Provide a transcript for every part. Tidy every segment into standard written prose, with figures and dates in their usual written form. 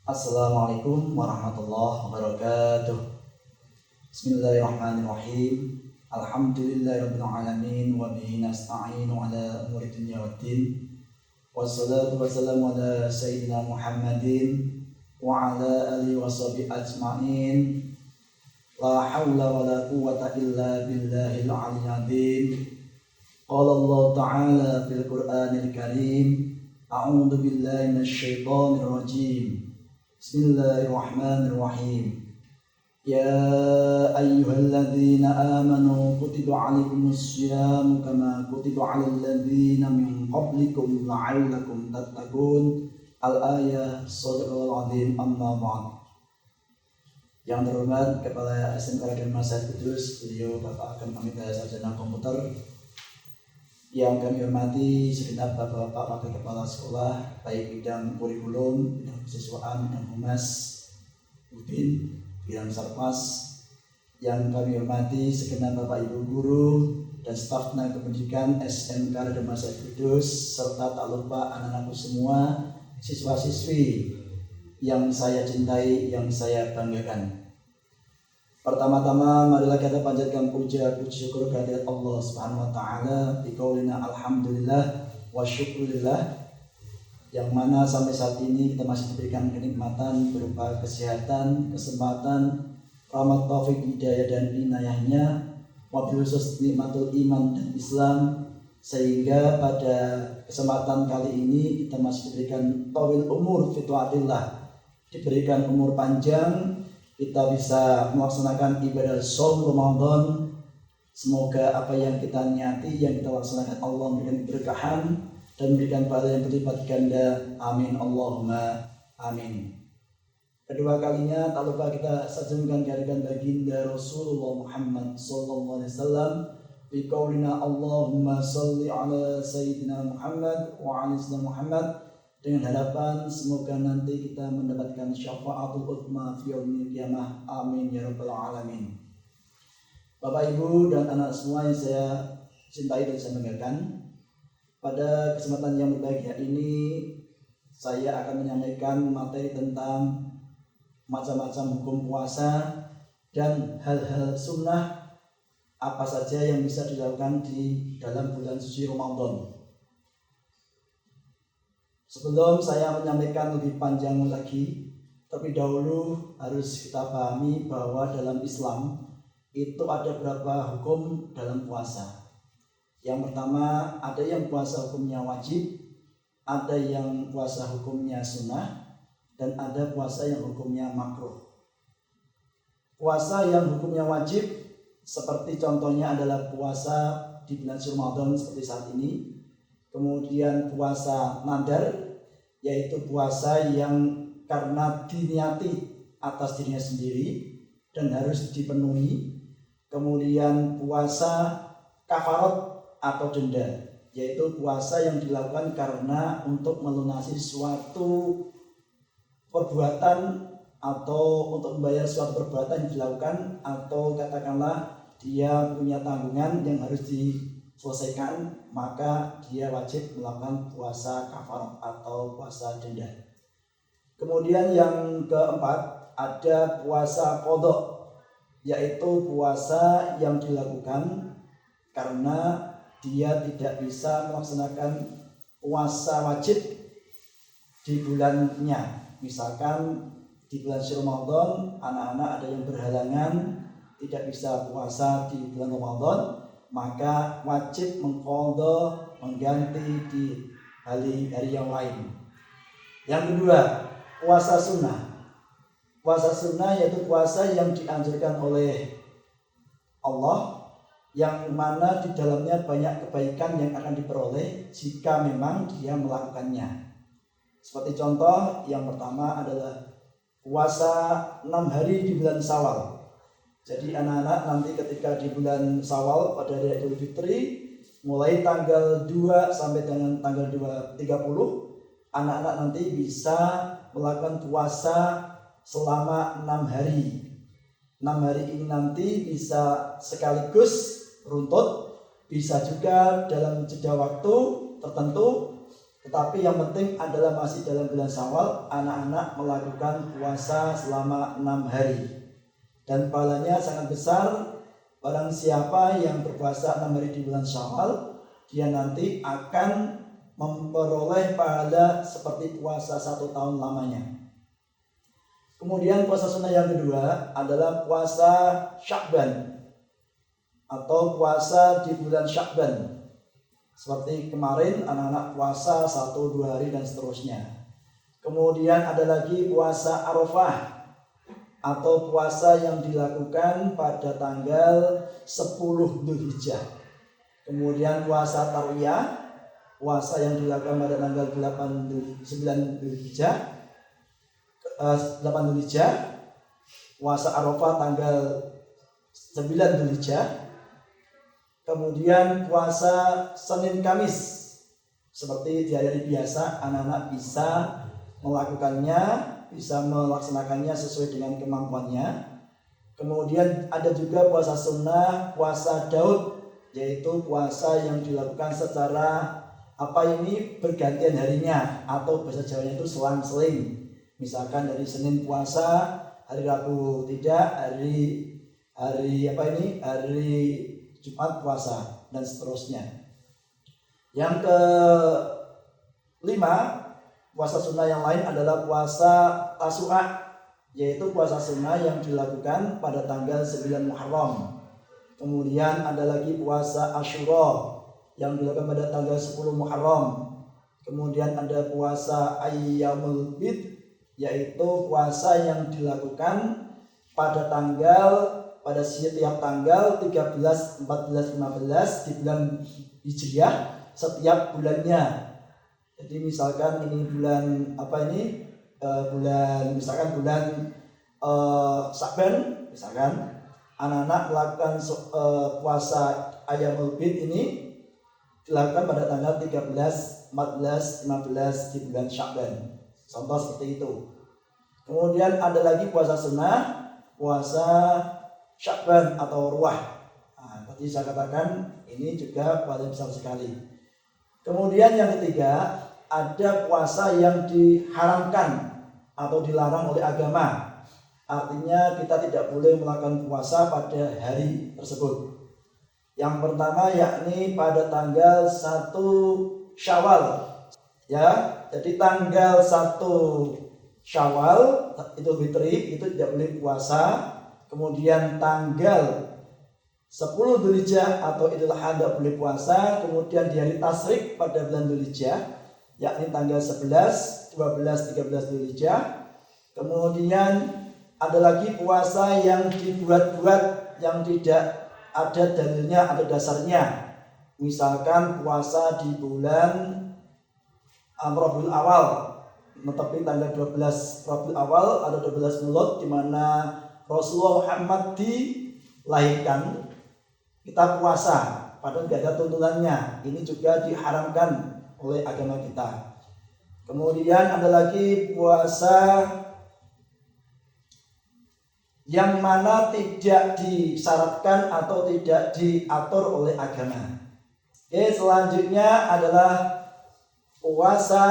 Assalamualaikum warahmatullahi wabarakatuh. Bismillahirrahmanirrahim. Alhamdulillahirabbil alamin wa bihi nasta'inu ala umuri dunya waddin. Wassalatu wassalamu ala sayyidina Muhammadin wa ala alihi washabihi ajmain. La haula wala quwwata illa billahil aliyyil azim. Qala Allah ta'ala fil Qur'anil Karim. A'udzu billahi minasyaitonir rajim. Bismillahirrahmanirrahim. Ya ayyuhalladzina amanu kutiba 'alaikumus syiyamu kama kutiba 'alal ladzina min qablikum la'allakum tattaqun. Al-ayah. Shadaqallahul azim. Amma ba'd. Yang terhormat Kepala SMK Raden Mas Said Kudus, beliau Bapak Ageng Pamida Sarjana Komputer. Yang kami hormati segenap Bapak-bapak Wakil Kepala Sekolah, baik bidang kurikulum, bidang kesiswaan, bidang humas, udin, bidang sarpas. Yang kami hormati segenap Bapak Ibu guru dan staf tenaga pendidikan SMK Raden Mas Said Kudus, serta tak lupa anak-anakku semua, siswa-siswi yang saya cintai, yang saya banggakan. Pertama-tama marilah kita panjatkan puja puji syukur kehadirat Allah Subhanahu wa taala biqaulina alhamdulillah wa syukurillah, yang mana sampai saat ini kita masih diberikan kenikmatan berupa kesehatan, kesempatan, rahmat taufik hidayah dan inayahnya, wabil khusus nikmatul iman dan Islam, sehingga pada kesempatan kali ini kita masih diberikan tawil umur fi taatillah, diberikan umur panjang, kita bisa melaksanakan ibadah shaum Ramadan. Semoga apa yang kita niati, yang kita laksanakan, Allah memberikan keberkahan dan memberikan pahala yang berlipat ganda. Amin Allahumma amin. Kedua kalinya tak lupa kita sanjungkan kehadiran baginda Rasulullah Muhammad sallallahu alaihi wasallam biqaulina Allahumma shalli ala sayyidina Muhammad wa ala sayyidina Muhammad, dengan harapan semoga nanti kita mendapatkan syafaatul utsma fi yaumil qiyamah. Amin ya rabbal alamin. Bapak Ibu dan anak semua yang saya cintai dan saya banggakan, pada kesempatan yang berbahagia ini saya akan menyampaikan materi tentang macam-macam hukum puasa dan hal-hal sunnah apa saja yang bisa dilakukan di dalam bulan suci Ramadan. Sebelum saya menyampaikan lebih panjang lagi, terlebih dahulu harus kita pahami bahwa dalam Islam itu ada beberapa hukum dalam puasa. Yang pertama, ada yang puasa hukumnya wajib, ada yang puasa hukumnya sunnah, dan ada puasa yang hukumnya makruh. Puasa yang hukumnya wajib seperti contohnya adalah puasa di bulan Ramadan seperti saat ini. Kemudian puasa nadar, yaitu puasa yang karena diniati atas dirinya sendiri dan harus dipenuhi. Kemudian puasa kafarat atau denda, yaitu puasa yang dilakukan karena untuk melunasi suatu perbuatan atau untuk membayar suatu perbuatan yang dilakukan, atau katakanlah dia punya tanggungan yang harus diselesaikan, maka dia wajib melakukan puasa kafarat atau puasa denda. Kemudian yang keempat, ada puasa qadha, yaitu puasa yang dilakukan karena dia tidak bisa melaksanakan puasa wajib di bulannya. Misalkan di bulan Ramadan anak-anak ada yang berhalangan tidak bisa puasa di bulan Ramadan, maka wajib mengqadha, mengganti di hari-hari yang lain. Yang kedua, puasa sunnah. Puasa sunnah yaitu puasa yang dianjurkan oleh Allah, yang mana di dalamnya banyak kebaikan yang akan diperoleh jika memang dia melakukannya. Seperti contoh yang pertama adalah puasa 6 hari di bulan Syawal. Jadi anak-anak nanti ketika di bulan Syawal pada hari Idul Fitri, mulai tanggal 2 sampai dengan tanggal 30, anak-anak nanti bisa melakukan puasa selama 6 hari. 6 hari ini nanti bisa sekaligus runtut, bisa juga dalam jeda waktu tertentu. Tetapi yang penting adalah masih dalam bulan Syawal, anak-anak melakukan puasa selama 6 hari. Dan pahalanya sangat besar. Barang siapa yang berpuasa 6 hari di bulan Syawal, dia nanti akan memperoleh pahala seperti puasa 1 tahun lamanya. Kemudian puasa sunnah yang kedua adalah puasa Sya'ban atau puasa di bulan Sya'ban. Seperti kemarin anak-anak puasa 1-2 hari dan seterusnya. Kemudian ada lagi puasa Arafah atau puasa yang dilakukan pada tanggal 10 Dzulhijjah. Kemudian puasa Tarwiyah, puasa yang dilakukan pada tanggal 9 Dzulhijjah. 8 Dzulhijjah, puasa Arafah tanggal 9 Dzulhijjah. Kemudian puasa Senin Kamis, seperti di hari biasa anak-anak bisa melakukannya, bisa melaksanakannya sesuai dengan kemampuannya. Kemudian ada juga puasa sunnah, puasa Daud, yaitu puasa yang dilakukan secara bergantian harinya, atau bahasa Jawanya itu selang-seling. Misalkan dari Senin puasa, hari Rabu tidak, hari Jumat puasa, dan seterusnya. Yang kelima, puasa sunnah yang lain adalah puasa Tasu'a, yaitu puasa sunnah yang dilakukan pada tanggal 9 Muharram. Kemudian ada lagi puasa Asyura yang dilakukan pada tanggal 10 Muharram. Kemudian ada puasa Ayyamul Bid, yaitu puasa yang dilakukan pada setiap tanggal 13, 14, 15 di bulan Hijriah setiap bulannya. Jadi misalkan ini bulan bulan Sya'ban, misalkan anak-anak melakukan puasa Ayyamul Bid ini dilakukan pada tanggal 13, 14, 15 di bulan Sya'ban. Contoh seperti itu. Kemudian ada lagi puasa sunnah, puasa Sya'ban atau Ruwah. Tadi saya katakan ini juga paling besar sekali. Kemudian yang ketiga, ada puasa yang diharamkan atau dilarang oleh agama. Artinya kita tidak boleh melakukan puasa pada hari tersebut. Yang pertama yakni pada tanggal 1 Syawal. Ya, jadi tanggal 1 Syawal Idul Fitri itu tidak boleh puasa. Kemudian tanggal 10 Dzulhijjah atau Idul Adha tidak boleh puasa. Kemudian di hari Tasyrik pada bulan Dzulhijjah, yakni tanggal 11, 12, 13 Dzulhijjah. Kemudian ada lagi puasa yang dibuat-buat, yang tidak ada dalilnya atau dasarnya. Misalkan puasa di bulan Rabiul Awal, menetapkan tanggal 12 Rabiul Awal atau 12 Mulud, di mana Rasulullah Muhammad dilahirkan. Kita puasa, padahal tidak ada tuntunannya. Ini juga diharamkan oleh agama kita. Kemudian ada lagi puasa yang mana tidak disyaratkan atau tidak diatur oleh agama. Oke, selanjutnya adalah puasa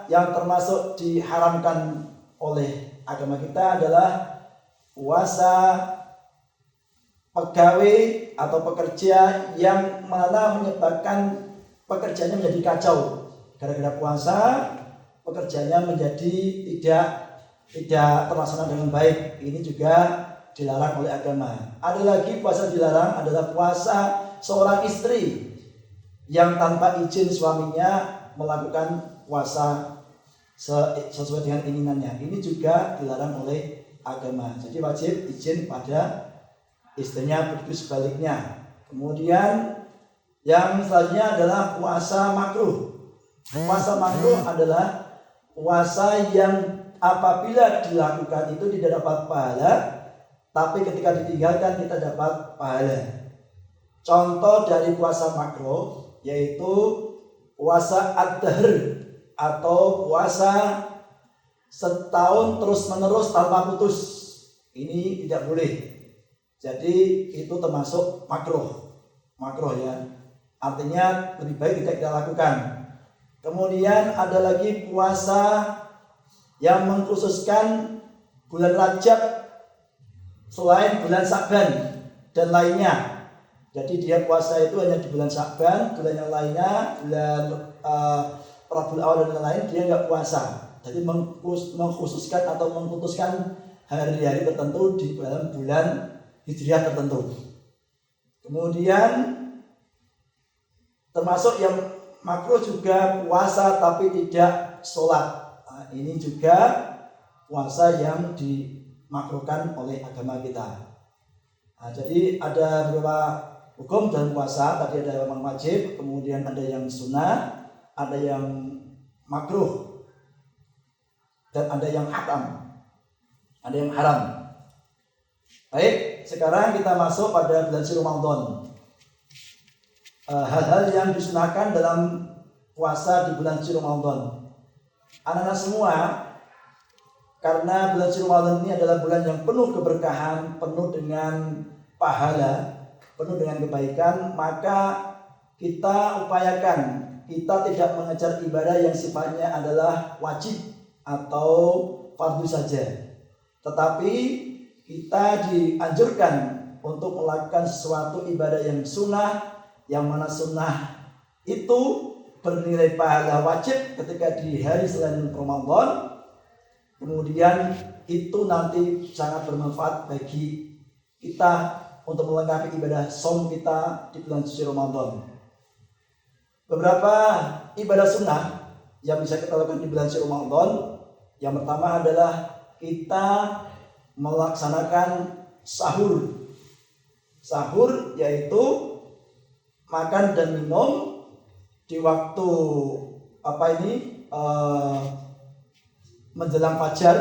yang termasuk diharamkan oleh agama kita adalah puasa pegawai atau pekerja yang mana menyebabkan pekerjaannya menjadi kacau. Gara-gara puasa pekerjaannya menjadi tidak terlaksana dengan baik. Ini juga dilarang oleh agama. Ada lagi puasa dilarang adalah puasa seorang istri yang tanpa izin suaminya melakukan puasa sesuai dengan keinginannya. Ini juga dilarang oleh agama. Jadi wajib izin pada istrinya, begitu sebaliknya. Kemudian yang selanjutnya adalah puasa makruh. Puasa makruh adalah puasa yang apabila dilakukan itu tidak dapat pahala, tapi ketika ditinggalkan kita dapat pahala. Contoh dari puasa makruh yaitu puasa ad-dahr atau puasa setahun terus-menerus tanpa putus. Ini tidak boleh. Jadi itu termasuk makruh ya. Artinya lebih baik tidak kita lakukan. Kemudian ada lagi puasa yang mengkhususkan bulan Rajab selain bulan Sya'ban dan lainnya. Jadi dia puasa itu hanya di bulan Sya'ban, bulan yang lainnya, bulan Rabiul Awal dan lain-lain dia nggak puasa. Jadi mengkhususkan atau memutuskan hari-hari tertentu di dalam bulan Hijriah tertentu. Kemudian termasuk yang makruh juga puasa tapi tidak sholat. Nah, ini juga puasa yang dimakruhkan oleh agama kita. Nah, jadi ada beberapa hukum dalam puasa. Tadi ada yang wajib, kemudian ada yang sunnah, ada yang makruh, dan ada yang haram. Ada yang haram. Baik, sekarang kita masuk pada bulan suci Ramadan. Hal-hal yang disunahkan dalam puasa di bulan suci Ramadan. Anak-anak semua, karena bulan suci Ramadan ini adalah bulan yang penuh keberkahan, penuh dengan pahala, penuh dengan kebaikan, maka kita upayakan kita tidak mengejar ibadah yang sifatnya adalah wajib atau fardu saja, tetapi kita dianjurkan untuk melakukan sesuatu ibadah yang sunnah, yang mana sunnah itu bernilai pahala wajib ketika di hari selain Ramadan. Kemudian itu nanti sangat bermanfaat bagi kita untuk melengkapi ibadah saum kita di bulan suci Ramadan. Beberapa ibadah sunnah yang bisa kita lakukan di bulan suci Ramadan. Yang pertama adalah kita melaksanakan sahur. Sahur yaitu makan dan minum di waktu menjelang fajar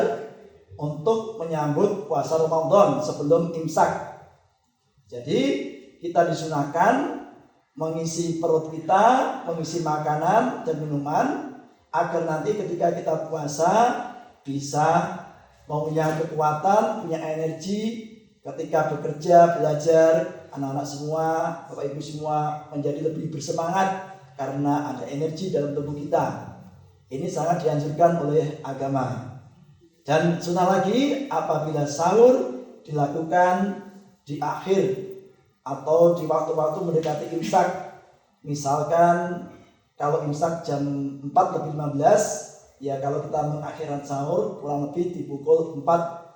untuk menyambut puasa Ramadan sebelum imsak. Jadi kita disunahkan mengisi perut kita, mengisi makanan dan minuman agar nanti ketika kita puasa bisa punya kekuatan, punya energi ketika bekerja, belajar. Anak-anak semua, Bapak Ibu semua menjadi lebih bersemangat karena ada energi dalam tubuh kita. Ini sangat dianjurkan oleh agama. Dan sunnah lagi apabila sahur dilakukan di akhir atau di waktu-waktu mendekati imsak. Misalkan kalau imsak jam 4:15, ya kalau kita mengakhirkan sahur kurang lebih di pukul 4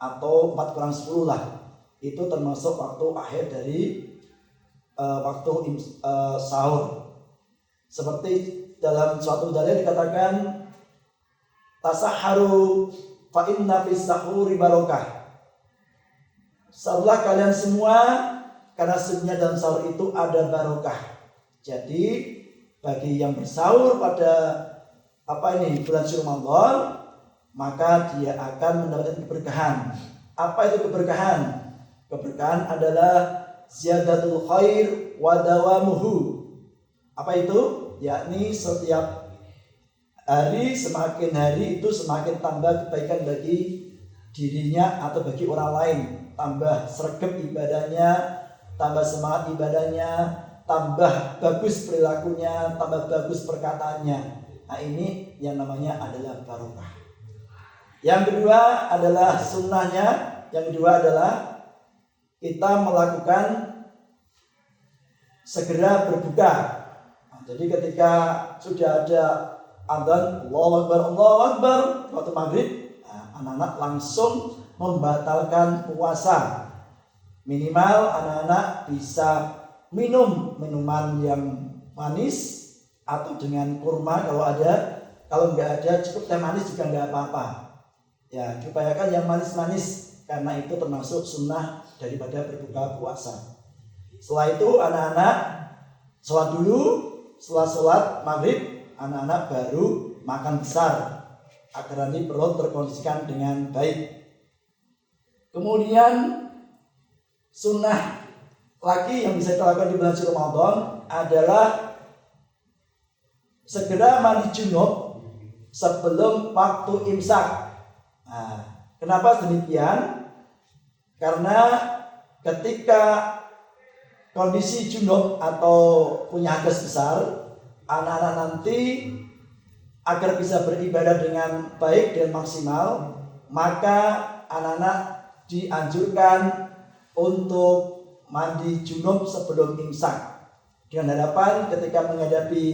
atau 4:10 lah. Itu termasuk waktu akhir dari waktu sahur. Seperti dalam suatu dalil dikatakan tasahharu fa inna fis sahuri barokah. Sahurlah kalian semua karena sesungguhnya dalam sahur itu ada barokah. Jadi bagi yang bersahur pada bulan suci Ramadan, maka dia akan mendapatkan keberkahan. Apa itu keberkahan? Keberkahan adalah ziyadatul khair wa dawamuhu. Apa itu? Yakni setiap hari, semakin hari itu semakin tambah kebaikan bagi dirinya atau bagi orang lain. Tambah sregep ibadahnya, tambah semangat ibadahnya, tambah bagus perilakunya, tambah bagus perkataannya. Nah, ini yang namanya adalah barokah. Yang kedua adalah sunnahnya. Yang kedua adalah kita melakukan segera berbuka. Nah, jadi ketika sudah ada adzan Allahu Akbar waktu maghrib, anak-anak langsung membatalkan puasa. Minimal anak-anak bisa minum minuman yang manis atau dengan kurma kalau ada. Kalau nggak ada cukup teh manis juga nggak apa-apa. Ya, diupayakan yang manis-manis karena itu termasuk sunnah daripada berbuka puasa. Setelah itu anak-anak sholat dulu. Setelah sholat maghrib anak-anak baru makan besar agar nanti perut terkondisikan dengan baik. Kemudian sunnah lagi yang bisa kita lakukan di bulan suci Ramadan adalah segera mandi junub sebelum waktu imsak. Nah, kenapa demikian? Karena ketika kondisi junub atau punya hadas besar, anak-anak nanti agar bisa beribadah dengan baik dan maksimal, maka anak-anak dianjurkan untuk mandi junub sebelum imsak, dengan harapan ketika menghadapi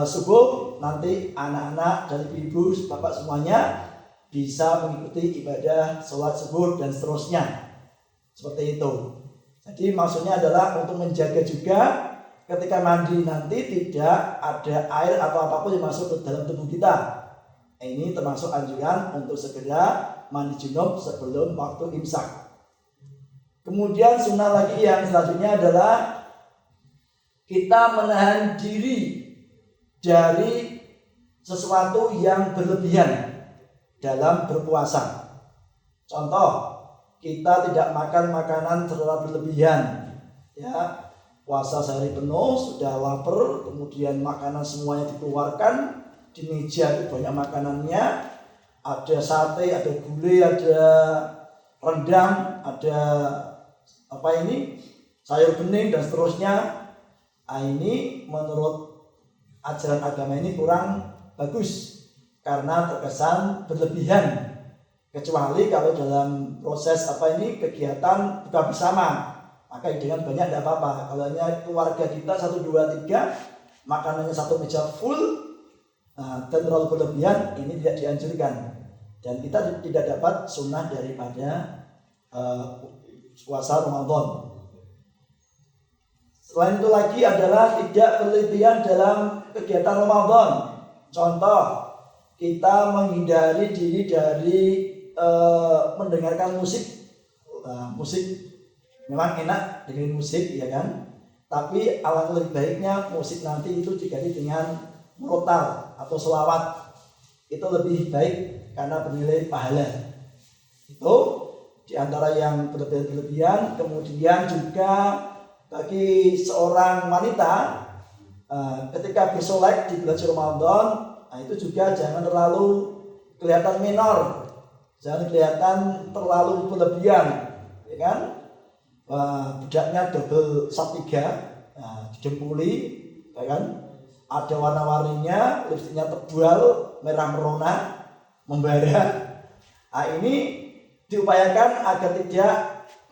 subuh nanti anak-anak dan ibu bapak semuanya bisa mengikuti ibadah sholat subuh dan seterusnya, seperti itu. Jadi maksudnya adalah untuk menjaga juga ketika mandi nanti tidak ada air atau apapun yang masuk ke dalam tubuh kita. Ini termasuk anjuran untuk segera mandi junub sebelum waktu imsak. Kemudian sunnah lagi yang selanjutnya adalah kita menahan diri dari sesuatu yang berlebihan dalam berpuasa. Contoh, kita tidak makan makanan terlalu berlebihan, ya. Puasa sehari penuh, sudah lapar, kemudian makanan semuanya dikeluarkan, di meja itu banyak makanannya, ada sate, ada gulai, ada rendang, ada sayur bening dan seterusnya. Ini menurut ajaran agama ini kurang bagus karena terkesan berlebihan, kecuali kalau dalam proses kegiatan buka bersama, maka dengan banyak tidak apa-apa. Kalau hanya keluarga kita 1, 2, 3 makanannya satu meja full, dan terlalu berlebihan, ini tidak dianjurkan dan kita tidak dapat sunnah daripada puasa Ramadan. Selain itu lagi adalah tidak berlebihan dalam kegiatan Ramadan. Contoh, kita menghindari diri dari mendengarkan musik. Musik memang enak dengerin musik, ya kan? Tapi alangkah lebih baiknya musik nanti itu diganti dengan murotal atau selawat. Itu lebih baik karena bernilai pahala. Itu diantara yang berlebihan. Kemudian juga bagi seorang wanita ketika bersolek di bulan Ramadan, itu juga jangan terlalu kelihatan menor, jangan kelihatan terlalu berlebihan, ya kan? Bedaknya double satiga, dijempuli, ya kan? Ada warna-warninya, lipstiknya tebal, merah merona, membara. Ini diupayakan agar tidak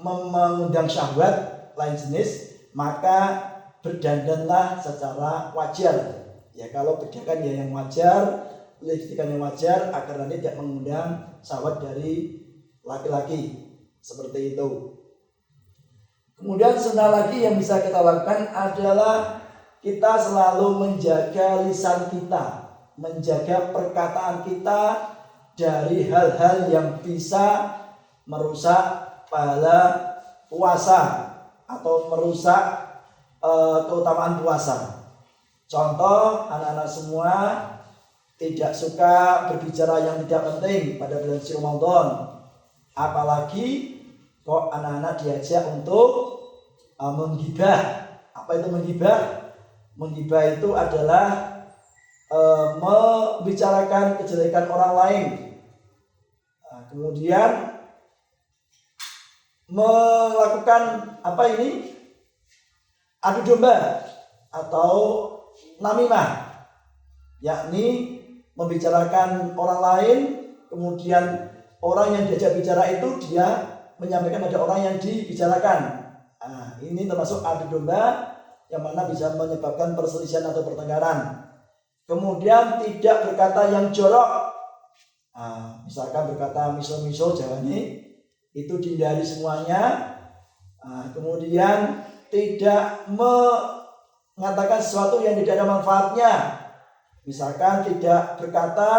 mengundang syahwat lain jenis, maka berdandanlah secara wajar. Ya kalau bedakan ya yang wajar, lipstikan yang wajar, agar nanti tidak mengundang syahwat dari laki-laki, seperti itu. Kemudian sunnah lagi yang bisa kita lakukan adalah kita selalu menjaga lisan kita, menjaga perkataan kita dari hal-hal yang bisa merusak pahala puasa atau merusak keutamaan puasa. Contoh, anak-anak semua tidak suka berbicara yang tidak penting pada bulan Ramadan. Apalagi kok anak-anak diajak untuk menggibah. Apa itu menggibah? Menggibah itu adalah membicarakan kejelekan orang lain. Kemudian melakukan adu domba atau namimah, yakni membicarakan orang lain, kemudian orang yang diajak bicara itu dia menyampaikan pada orang yang dibicarakan. Ini termasuk adu domba yang mana bisa menyebabkan perselisihan atau pertengkaran. Kemudian tidak berkata yang jorok, misalkan berkata miso-miso Jawane, itu dihindari semuanya. Kemudian tidak mengatakan sesuatu yang tidak ada manfaatnya, misalkan tidak berkata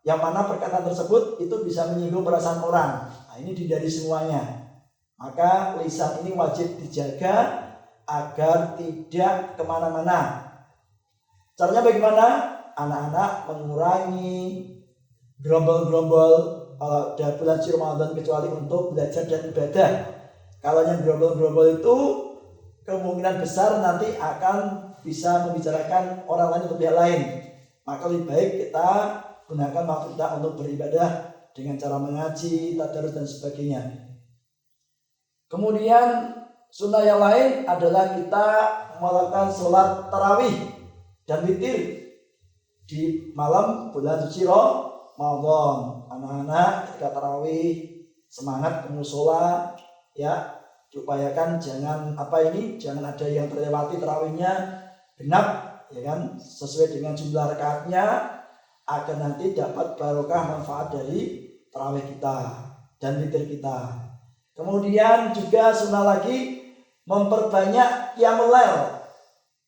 yang mana perkataan tersebut itu bisa menyinggung perasaan orang. Ini dihindari semuanya. Maka lisan ini wajib dijaga agar tidak kemana-mana. Caranya bagaimana? Anak-anak mengurangi gerombol-gerombol kalau ada bulan Ramadan, kecuali untuk belajar dan ibadah. Kalau yang gerombol-gerombol itu kemungkinan besar nanti akan bisa membicarakan orang lain atau pihak lain. Maka lebih baik kita gunakan waktu kita untuk beribadah dengan cara mengaji, tadarus dan sebagainya. Kemudian sunnah yang lain adalah kita melakukan sholat tarawih dan witir di malam bulan suci Ramadan. Anak-anak ketika tarawih semangat ke mushola ya, diupayakan jangan ada yang terlewati tarawihnya genap ya kan, sesuai dengan jumlah rakaatnya agar nanti dapat barokah manfaat dari tarawih kita dan witir kita. Kemudian juga sunnah lagi memperbanyak qiyamul lail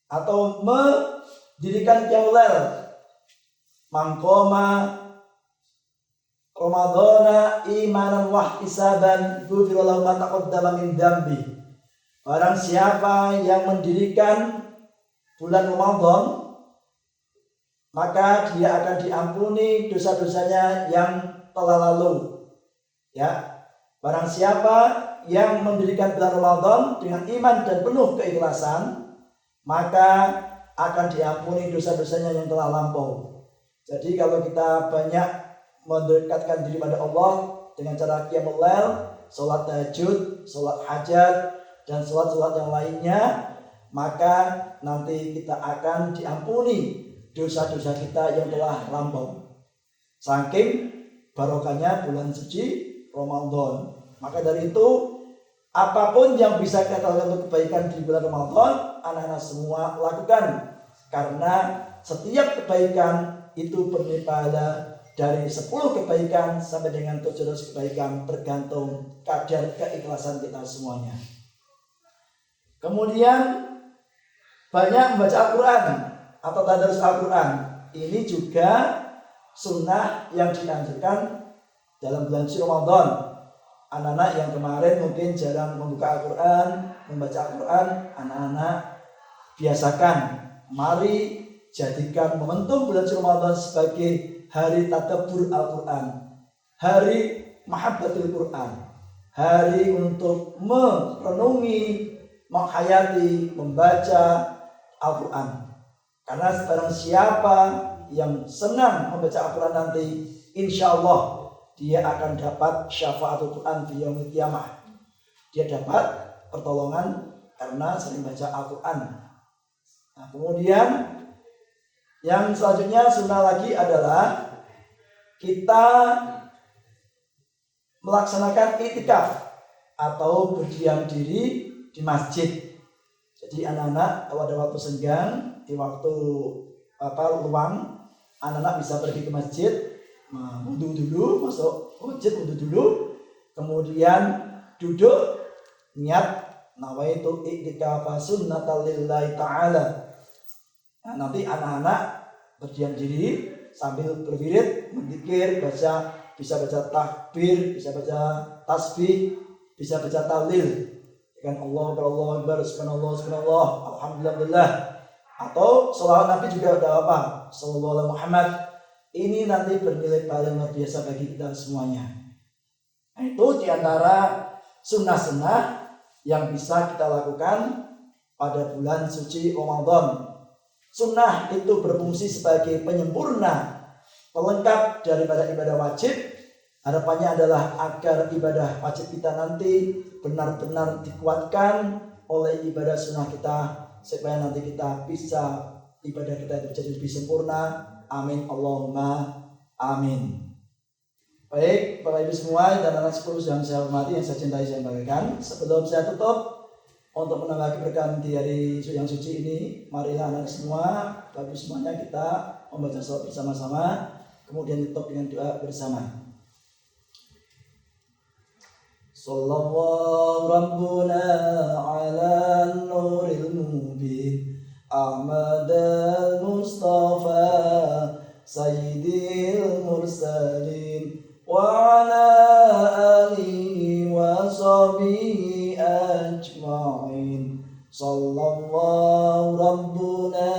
atau mendirikan qiyamul lail. Mangkoma Ramadhana imanan wahtisaban ghufira lahu ma taqaddama min dzambi. Barang siapa yang mendirikan bulan Ramadan, maka dia akan diampuni dosa-dosanya yang telah lalu. Ya. Barang siapa yang mendirikan bulan Ramadan dengan iman dan penuh keikhlasan, maka akan diampuni dosa-dosanya yang telah lampau. Jadi kalau kita banyak mendekatkan diri pada Allah dengan cara qiyamul lail, sholat tahajud, sholat hajat, dan sholat-sholat yang lainnya, maka nanti kita akan diampuni dosa-dosa kita yang telah lampau. Saking barokahnya bulan suci Ramadan. Maka dari itu, apapun yang bisa kita lakukan untuk kebaikan di bulan Ramadan, anak-anak semua lakukan. Karena setiap kebaikan itu bernilai pahala dari 10 kebaikan sampai dengan 700 kebaikan, tergantung kadar keikhlasan kita semuanya. Kemudian banyak membaca Al-Quran atau tadarus Al-Quran. Ini juga sunnah yang dianjurkan dalam bulan suci Ramadan. Anak-anak yang kemarin mungkin jarang membuka Al-Quran, membaca Al-Quran, anak-anak biasakan. Mari jadikan momentum bulan suci Ramadan sebagai hari tadabbur Al-Quran, hari mahabbatul Quran, hari untuk merenungi, menghayati, membaca Al-Quran. Karena barang siapa yang senang membaca Al-Quran nanti, insya Allah dia akan dapat syafaatul Quran fi yaumil qiyamah. Dia dapat pertolongan karena sering baca Al-Quran. Nah, kemudian yang selanjutnya sunnah lagi adalah kita melaksanakan i'tikaf atau berdiam diri di masjid. Jadi anak-anak kalau ada waktu senggang, di waktu luang, anak-anak bisa pergi ke masjid, wudu dulu, masuk masjid wudu dulu, kemudian duduk niat nawaitu i'tikafa sunnatal lillahi ta'ala. Nah, nanti anak-anak berdiam diri sambil berwirid, menzikir, bisa baca takbir, bisa baca tasbih, bisa baca tahlil. Dengan Allahu Akbar, subhanallah, subhanallah, alhamdulillah. Atau sholawat Nabi juga ada apa? Sallallahu alaihi Muhammad. Ini nanti bernilai paling luar biasa bagi kita semuanya. Nah, itu diantara sunnah-sunnah yang bisa kita lakukan pada bulan suci Ramadan. Sunnah itu berfungsi sebagai penyempurna, pelengkap daripada ibadah wajib. Harapannya adalah agar ibadah wajib kita nanti benar-benar dikuatkan oleh ibadah sunnah kita, supaya nanti kita bisa ibadah kita itu jadi lebih sempurna. Amin Allahumma amin. Baik Bapak Ibu semua dan anak sekolah yang saya hormati, yang saya cintai, saya banggakan. Sebelum saya tutup, untuk menambah keberkahan di hari yang suci ini, marilah anak semua, Bapak Ibu semuanya, kita membaca sholawat bersama-sama, kemudian tutup dengan doa bersama. Sallallahu Rabbuna ala nuril mubin Ahmadal Mustafa Sayyidil Mursalin wa ala alihi wa sahbihi ajma'in. Sallallahu Rabbuna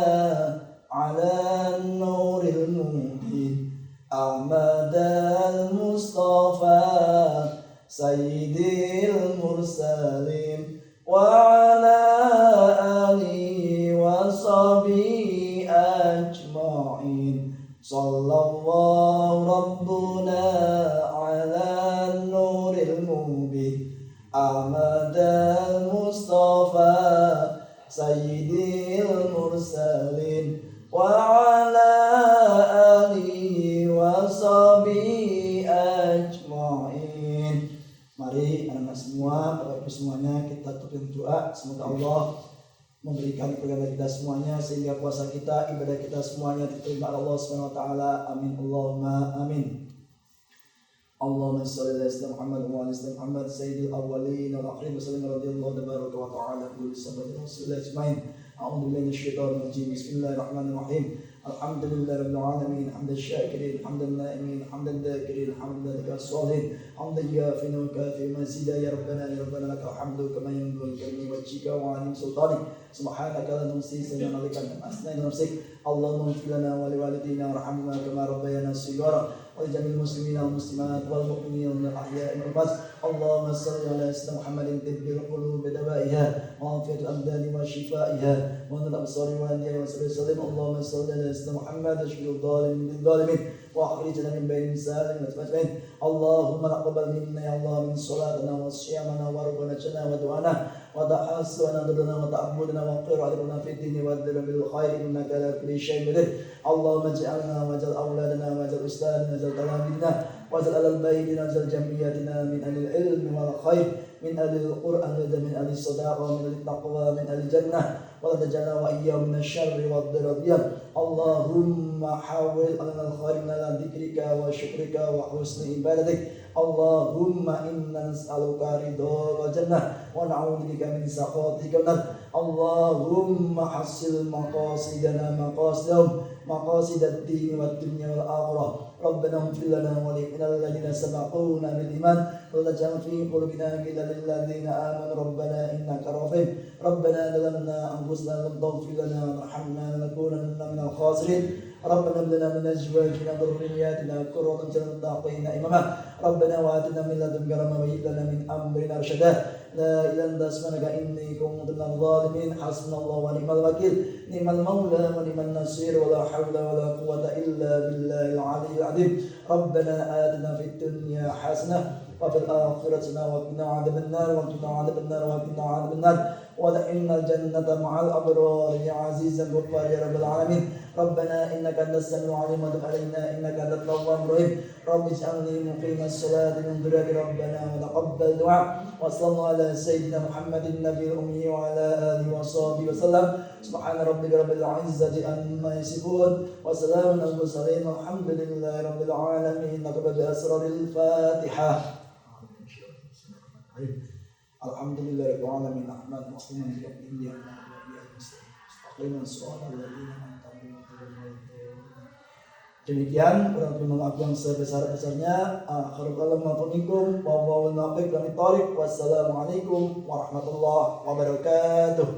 ala nuril mubin Ahmadal Mustafa Sayyidil Mursalin wa ala alihi wa sahbihi ajma'in. Sallallahu Rabbuna ala nuril mubin Ahmadal Mustafa Sayyidil Mursalin wa tapi semuanya kita tutup doa. Semoga Allah memberikan kepada kita semuanya sehingga puasa kita, ibadah kita semuanya diterima Allah Subhanahu wa taala. Amin Allahumma amin. Allahumma shalli ala sayyidina Muhammad wa ala sayyidina Muhammad sayyidil awwalin wal akhirin wa sallam radhiyallahu tabaraka wa ta'ala kulli sahabatin rasulillah ajmain. A'udzu billahi minasyaitonir rajim. Bismillahirrahmanirrahim. Alhamdulillahirabbil alamin hamdan syakirin hamdan na'imin hamdan dzakirin hamdan dzakir hamdan yafin wa kafi mazida ya rabbana lakal hamdu kama yanbaghi li wajhika wa 'ala sultanik subhanaka la nuhsi sana'an 'alaika asna nafsik Allahumma ighfir lana wa liwalidina warhamna kama rabbayana shighara wa jamil muslimina wal muslimat wal mu'minina wal ahya'i wal amwat Allahumma shalli ala sayyidina Muhammadin tibbil qulub bidawaiha wa afiyatul abdani wa shifaiha wa nur absari wa anbiya wa sallim Allahumma shalli ala sayyidina Muhammad ashhadu dhalimin dhalimin wa akhrijna min bainin salim wa tajmain Allahumma taqabbal minna ya Allah min salatina wa siyamana wa rukunana wa du'ana wa tahassunana wa ta'abbudana wa qira'atana fi dini wa bil khair innaka la kulli shay'in qadir Allahumma ij'alna wa ij'al awladana wa ij'al ustadana wa ij'al talamidina wa ij'al al-baydina wa ij'al jamiyatina min ahli al-ilm wal khair min ahli al-Qur'an wa min ahli as-sadaqah wa min ahli at-taqwa min ahli al-jannah wa la taj'alna wa iyyahum min asy-syarri wad-daradiyan Allahumma hawil lana al-khair ala dzikrika wa syukrika wa husni ibadatik Allahumma inna nas'aluka ridha wal jannah wa na'udzubika min sakhatika Allahumma hassil maqasidana maqasid ad-din wad dunya wal akhirah Rabbana ighfir lana wa lil ladzina sabaquna bil iman wa la taj'al fi qulubina ghillan lil ladzina amanu rabbana innaka rahim Rabbana zalamna anfusana lam taghfir lana warhamna lanakunanna minal khasirin ربنا هب لنا من ازواجنا وذرياتنا قرة اعين واجعلنا اماما ربنا واتنا من لدنك رحمة وهب لنا من امرنا رشدا لا اله الا انت سبحانك اني كنت من الظالمين حسبنا الله ونعم الوكيل نعم المولى ونعم النصير ولا حول ولا قوة الا بالله العلي العظيم ربنا آتنا في الدنيا حسنة وفي الآخرة وقنا عذاب النار وادخلنا الجنة مع الأبرار يا عزيز الغفار يا رب العالمين ربنا إنك أنت السميع العليم وتب علينا إنك أنت التواب الرحيم رب اجعلني مقيم الصلاة من ذريتي ربنا وتقبل دعاء وصلى الله على سيدنا محمد النبي الأمي وعلى آله وصحبه وسلم سبحان ربك رب العزة عما يصفون وسلام على المرسلين والحمد لله رب العالمين نقبل بأسرار الفاتحة Alhamdulillahirabbil alamin rahman rahim maliki yaumiddin iyyaka demikian kurang lebih mengaku yang sebesar-besarnya akhirul kalam maafunikum wa wa'al nafiq kami tarik wassalamualaikum warahmatullahi wabarakatuh.